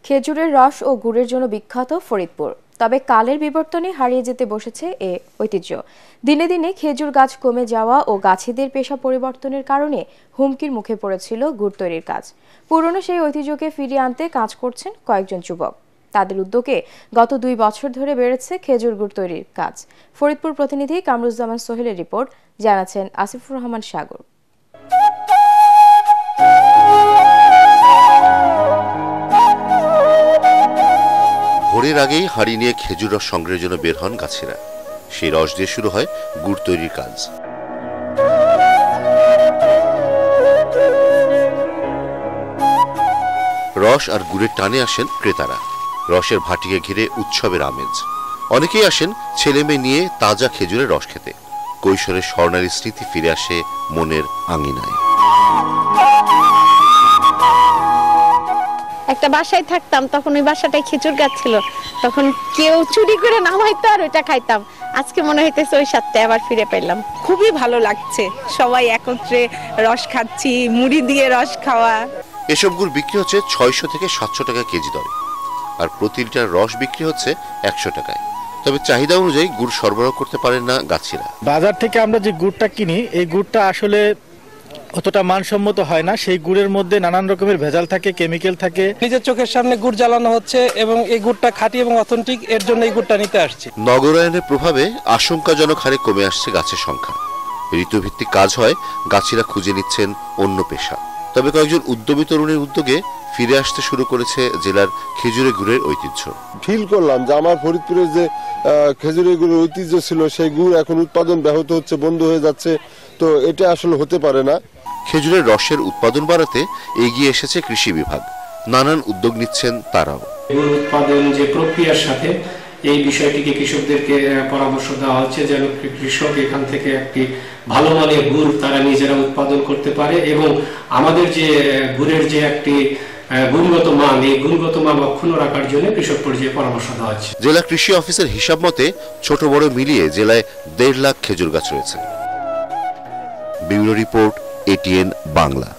খেজুরের রস ও গুড়ের জন্য বিখ্যাত ফরিদপুর, তবে কালের বিবর্তনে হারিয়ে যেতে বসেছে এ ঐতিহ্য। দিনে দিনে খেজুর গাছ কমে যাওয়া ও গাছিদের পেশা পরিবর্তনের কারণে হুমকির মুখে পড়েছিল গুড় তৈরির কাজ। পুরনো সেই ঐতিহ্যকে ফিরিয়ে আনতে কাজ করছেন কয়েকজন যুবক। তাদের উদ্যোগে গত 2 বছর ধরে বেড়েছে খেজুর গুড় তৈরির কাজ। ফরিদপুর প্রতিনিধি কামরুজ্জামান সোহেলের রিপোর্ট, জানাচ্ছেন আসিফুর রহমান সাগর। ভোরের আগেই হাঁড়ি নিয়ে খেজুর রস সংগ্রহের জন্য বের হন গাছিরা। সেই রস দিয়ে শুরু হয় গুড় তৈরির কাজ। রস আর গুড়ের টানে আসেন ক্রেতারা। রসের ভাটিকে ঘিরে উৎসবের আমেজ। অনেকেই আসেন ছেলে মেয়ে নিয়ে তাজা খেজুরের রস খেতে। কৈশোরের স্বর্ণালী স্মৃতি ফিরে আসে মনের আঙিনায়। একটা বাসায় থাকতাম, তখন ওই বাসাটায় খেজুর গাছ ছিল, তখন কেউ চুরি করে নামাইতো আর ওইটা খাইতাম। আজকে মনে হইতেছে ওই স্বাদটা আবার ফিরে পেলাম। খুবই ভালো লাগছে, সবাই একত্রে রস খাচ্ছি, মুড়ি দিয়ে রস খাওয়া। এসব গুড় বিক্রি হচ্ছে 600 থেকে 700 টাকা কেজি দরে, আর প্রতি লিটার রস বিক্রি হচ্ছে 100 টাকায়। তবে চাহিদা অনুযায়ী গুড় সরবরাহ করতে পারেন না গাছিরা। বাজার থেকে আমরা যে গুড়টা কিনি, এই গুড়টা আসলে অতটা মানসম্মত হয় না। সেই গুড়ের মধ্যে নানান রকমের ভেজাল থাকে, কেমিক্যাল থাকে। নিজের চোখের সামনে গুড় জ্বালানো হচ্ছে এবং এই গুড়টা খাঁটি এবং অথেন্টিক, এর জন্য এই গুড়টা নিতে আসছে। নগরায়নের প্রভাবে আশঙ্কাজনক হারে কমে আসছে গাছের সংখ্যা। ঋতুভিত্তিক কাজ হয়, গাছিরা খুঁজে নিচ্ছেন অন্য পেশা। তবে কয়েকজন উদ্যমী তরুণের উদ্যোগে ফিরে আসতে শুরু করেছে জেলার খেজুরে গুড়ের ঐতিহ্য। ফিল করলাম যে আমার ফরিদপুরের যে খেজুরের গুড়ের ঐতিহ্য ছিল, সেই গুড় এখন উৎপাদন ব্যাহত হচ্ছে, বন্ধ হয়ে যাচ্ছে। তো এটা আসলে হতে পারে না। খেজুরের রসের উৎপাদন বাড়াতে এগিয়ে এসেছে কৃষি বিভাগ। নানান উদ্যোগ নিচ্ছেন তারাও। গুড় উৎপাদন যে প্রক্রিয়ার সাথে এই বিষয়টিকে কৃষকদেরকে পরামর্শ দেওয়া হচ্ছে, যেন কৃষক এখান থেকে একটি ভালো মানের গুড় তারা নিজেরা উৎপাদন করতে পারে এবং আমাদের যে গুড়ের যে একটি গুণগত মান, এই গুণগত মান অক্ষুণ্ণ রাখার জন্য কৃষক পর্যায়ে পরামর্শ দেওয়া হচ্ছে। জেলা কৃষি অফিসের হিসাব মতে ছোট বড় মিলিয়ে জেলায় 1.5 লাখ খেজুর গাছ রয়েছে। Bureau report, ATN Bangla.